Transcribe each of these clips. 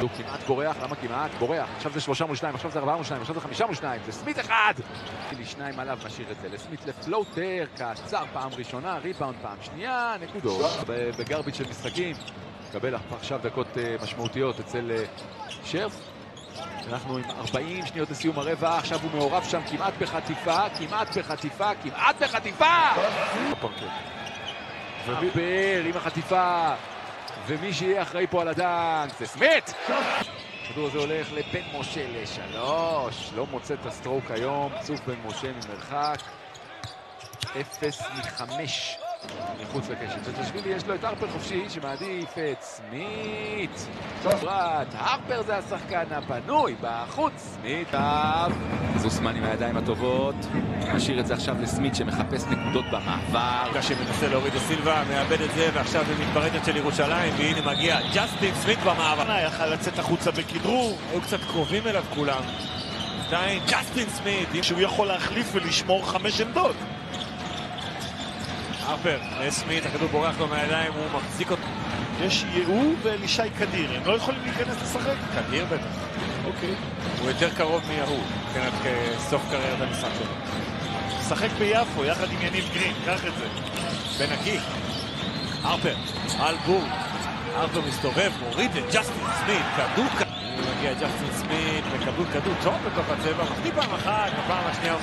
הוא כמעט בורח, למה כמעט? בורח. עכשיו זה 3 מול 2, עכשיו זה 4 מול 2, עכשיו זה 5 מול 2, זה סמית אחד! לי 2 עליו, משאיר את זה לסמית לפלוטר, קצר פעם ראשונה, ריבאונד פעם שנייה, נקודות. בגרביץ' של משחקים, קבל עכשיו דקות משמעותיות אצל שרף. אנחנו עם 40 שניות לסיום הרבע, עכשיו הוא מעורב שם כמעט בחטיפה, כמעט בחטיפה, כמעט בחטיפה! וביבר עם החטיפה, ומי שיהיה אחראי פה על הדנק זה סמית! הכדור הזה הולך לבן משה ל3, לא מוצא את הסטרוק היום, צוף בן משה ממרחק 0 מ5 מחוץ לקשת. וצ'שווילי יש לו את הרפר חופשי שמעדיף את סמית. פרט, הרפר זה השחקן הפנוי בחוץ. סמית אב. זוסמן עם הידיים הטובות. משאיר את זה עכשיו לסמית שמחפש נקודות במעבר. שמנסה להוריד לסילבה, מאבד את זה ועכשיו זה מתפרצת של ירושלים והנה מגיע ג'סטין סמית במעבר. יכל לצאת החוצה בכדרור, היו קצת קרובים אליו כולם. עדיין ג'סטין סמית שהוא יכול להחליף ולשמור 5 עמדות. הרפר, סמית, הכדור בורח לו מהידיים, הוא מחזיק אותו. יש יהוא ואלישי קדיר, הם לא יכולים להיכנס לשחק? קדיר בטח. אוקיי. הוא יותר קרוב מיהוא, מבחינת סוף קריירת המשחק שלו. שחק ביפו, יחד עם יניב גרין, קח את זה. בנקי. הרפר, על בור. הרפר מסתובב, מוריד את ג'סטין סמית, כדור כדור. מגיע ג'סטין סמית, מקבל כדור טוב בתוך הצבע, מחטיא פעם אחת, בפעם השנייה.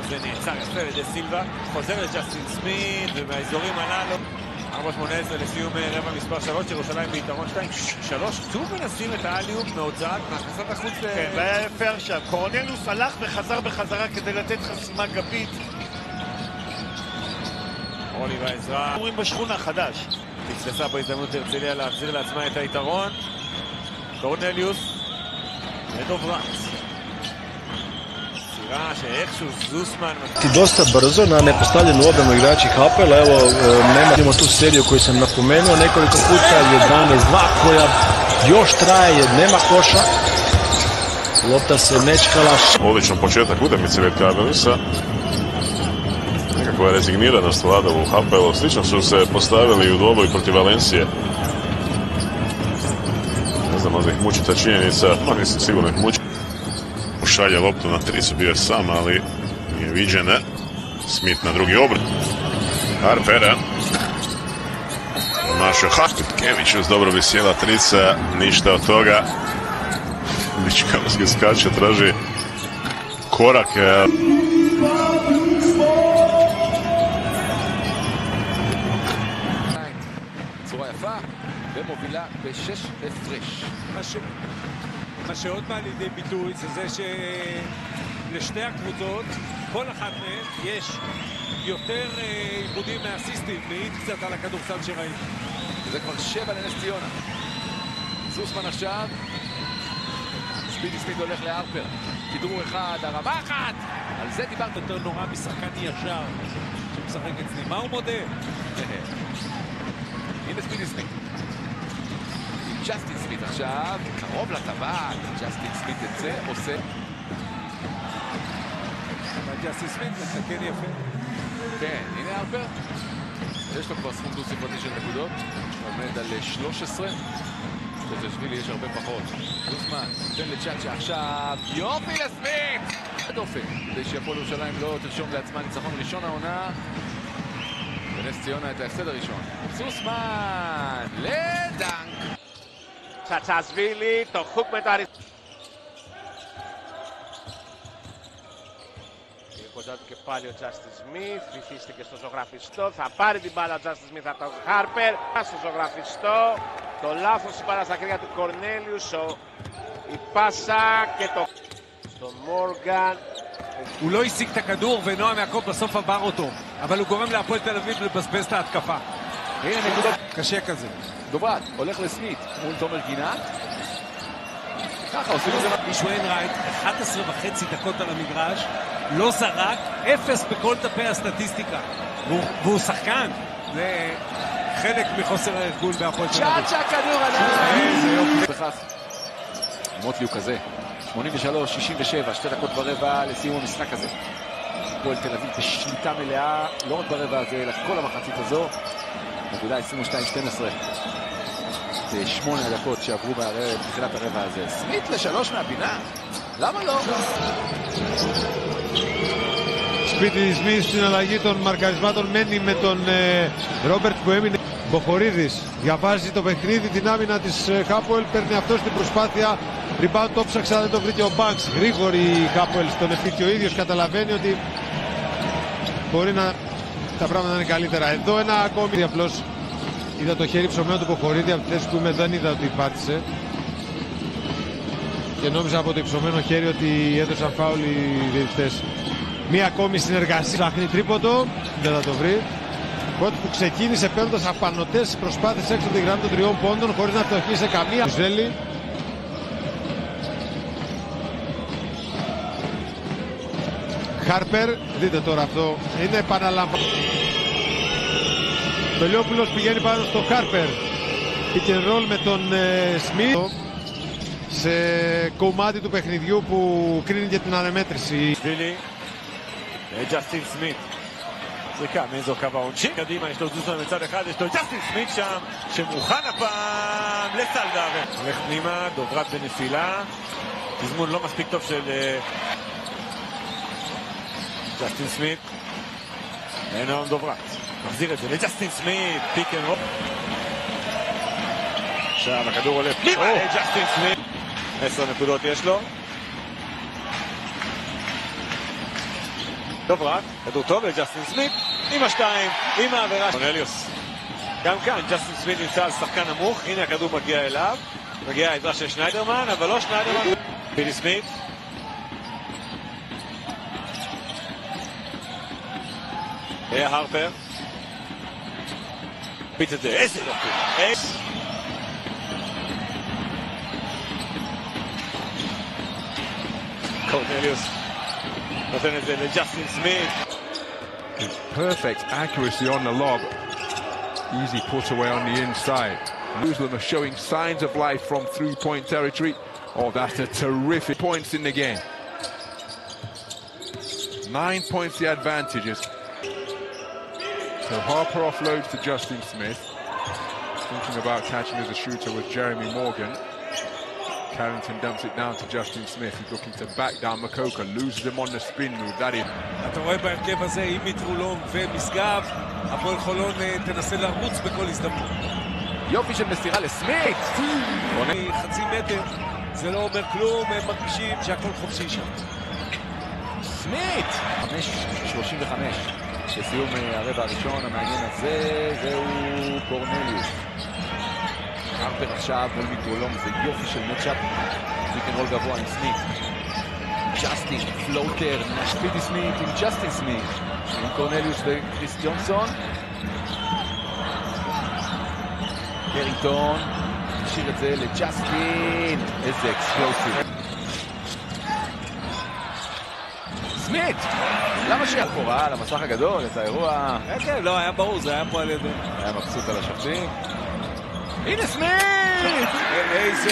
זה נעצר יפה על ידי סילבה, חוזר לג'סטין סמית ומהאזורים הללו 4-18 לסיום רבע מספר 3, ירושלים ביתרון 2-3, שוב מנסים את האליופ מהוצאת מהכנסת החוץ. כן, והיה יפה עכשיו, קורנליוס הלך וחזר בחזרה כדי לתת חסימה גבית. רולי והעזרה אומרים בשכונה חדש תצלסה בהזדמנות הרצליה להחזיר לעצמה את היתרון. קורנליוס ודוב רץ שאיכשהו זוסמן ti dosta brzo na nepostavljenu obranu igrači Hapoela. Evo, imamo tu seriju koju sam napomenuo nekoliko puta, 11-2 koja još traje, nema koša, lopta se nečkala. Odličan početak utakmice Vetka Abelisa. Nekakva rezigniranost vlada u Hapoelu. Slično su se postavili u dvoboju protiv Valencije. Ne znam, možda ih muči ta činjenica, no nisam sigurno ih muči. Šalje loptu na tricu, bio je sam, ali nije viđene. Smit na drugi obrt. Harpera. Našao Kević uz dobro bi sjela trica, ništa od toga. Bičkavski skače, traži korak. צורה יפה ומובילה ב6 הפרש. מה שעוד בא לידי ביטוי זה שלשתי הקבוצות, כל אחת מהן יש יותר עיבודים מאסיסטים, מעיד קצת על הכדורסל שראינו. זה כבר 7 לנס ציונה. זוסמן עכשיו. ספידי סמית הולך להרפר. כדרור אחד, הרמה אחת! על זה דיברת יותר נורא משחקן ישר שמשחק אצלי. מה הוא מודה? הנה ספידי סמית. ג'סטין סמית עכשיו, קרוב לטבעת, ג'סטין סמית את זה עושה. ג'סטין סמית מתקן יפה. כן, הנה הרפר. יש לו כבר סכום דו ספרתי של נקודות, עומד על 13. בצ'שווילי יש הרבה פחות. זוסמן, תן לצ'אצ'ה עכשיו, יופי לסמית! דופן, כדי שהפועל ירושלים לא תרשום לעצמה ניצחון ראשון העונה. בנס ציונה את ההפסד הראשון. זוסמן, לדנק! צ'צ'שווילי, το χουκ με το αριστερό. Κοντά του και πάλι ο Τζάστιν Σμιθ, βυθίστηκε στο ζωγραφιστό, θα πάρει την μπάλα ο Τζάστιν Σμιθ από τον Χάρπερ, στο ζωγραφιστό, το λάθος η μπάλα στα χέρια του Κορνέλιους, η πάσα και το στον Μόργαν. הוא לא השיג את הכדור ונועם יעקב בסוף עבר אותו, אבל הוא גורם להפועל תל אביב לבזבז את ההתקפה. הנה נקודות. קשה כזה. דוברת, הולך לסמית מול תומר גינת. ככה עושים את זה. מישהו אין רייט, 11.5 דקות על המגרש, לא זרק, 0 בכל דפי הסטטיסטיקה. והוא שחקן. זה חלק מחוסר הארגון בהפועל תל אביב. צ'אצ'ה כדור עליו. בכך. מוטלי הוא כזה. 83-67, 2 דקות ברבע לסיום המשחק הזה. הפועל תל אביב בשליטה מלאה, לא רק ברבע הזה, אלא כל המחצית הזו. נקודה 22-12. 8 הדקות שעברו בתחילת הרבע הזה. סמית ל3 מהפינה? למה לא? Σπίτι Σμιθ στην αλλαγή των μαρκαρισμάτων μένει με τον Ρόμπερτ που έμεινε. Μποχορίδης διαβάζει το παιχνίδι, την άμυνα της Χάπουελ, παίρνει αυτό στην προσπάθεια. Rebound το ψάξα, δεν το βρήκε ο Μπάνξ. Γρήγορη η Χάπουελ στον ευθύ και ο ίδιος καταλαβαίνει ότι μπορεί να τα πράγματα να είναι καλύτερα. Εδώ ένα ακόμη. Απλώς είδα το χέρι ψωμένο του Μποχορίδη, από τη θέση που είμαι δεν είδα ότι πάτησε. Και νόμιζα από το υψωμένο χέρι ότι έδωσαν φάουλ οι διαιτητές. Μία ακόμη συνεργασία. Ψάχνει τρίποντο, δεν θα το βρει. Κότ που ξεκίνησε παίρνοντας απανωτές προσπάθειες έξω από τη γραμμή των 3 πόντων χωρίς να φτωχεί σε καμία. Ζέλη. Χάρπερ, δείτε τώρα αυτό, είναι επαναλαμβάνω. Το Λιόπουλος πηγαίνει πάνω στο Χάρπερ. Pick and roll με τον Σμιθ σε κομμάτι του παιχνιδιού που κρίνει για την αναμέτρηση. ג'סטין סמית, זריקה מאזור קו העונשין, קדימה יש לו זוזמן מצד אחד, יש לו ג'סטין סמית שם, שמוכן הפעם לסלדר. הולך פנימה, דוברת בנפילה, תזמון לא מספיק טוב של ג'סטין סמית, אין היום דוברת, מחזיר את זה לג'סטין סמית, פיק אנד רול. עכשיו הכדור עולה פנימה לג'סטין סמית, 10 נקודות יש לו. דוברת, כדור טוב לג'סטין סמית, עם השתיים, עם העבירה. קורנליוס. גם כאן, ג'סטין סמית נמצא על שחקן נמוך, הנה הכדור מגיע אליו, מגיע העזרה של שניידרמן, אבל לא שניידרמן. בילי סמית. הרפר. פיץ את זה, איזה יופי. קורנליוס. נותן את זה לג'סטין סמית. Perfect accuracy on the lob. Easy put away on the inside. Jerusalem are showing signs of life from 3-point territory. Oh, that's a terrific points in the game. 9 points the advantages. So Harper offloads to Justin Smith. Thinking about catching as a shooter with Jeremy Morgan. Carrington dumps it down to Justin Smith. He's looking to back down Makoka. Loses him on the spin move. That is. אתה רואה בהרכב הזה עם מיטרולום ומשגב, הפועל חולון תנסה לרוץ בכל הזדמנות. יופי של מסירה לסמית! חצי מטר, זה לא אומר כלום, הם מרגישים שהכל חופשי שם. סמית! 5:35 לסיום הרבע הראשון המעניין הזה, זהו קורנליוס. הרפר עכשיו מול מיטרולום, זה יופי של מצ'אפ. פיקנרול גבוה עם סמית. ג'סטין, פלוטר, ספידי סמית עם ג'סטין סמית. עם קורנליוס וקריס ג'ונסון. קרינגטון, תשאיר את זה לג'סטין. איזה אקספלוסיב. סמית! למה שיחורה על המסך הגדול, את האירוע? כן, לא, היה ברור, זה היה פה על ידי. היה מבסוט על השופטים. הנה סמית! איזה...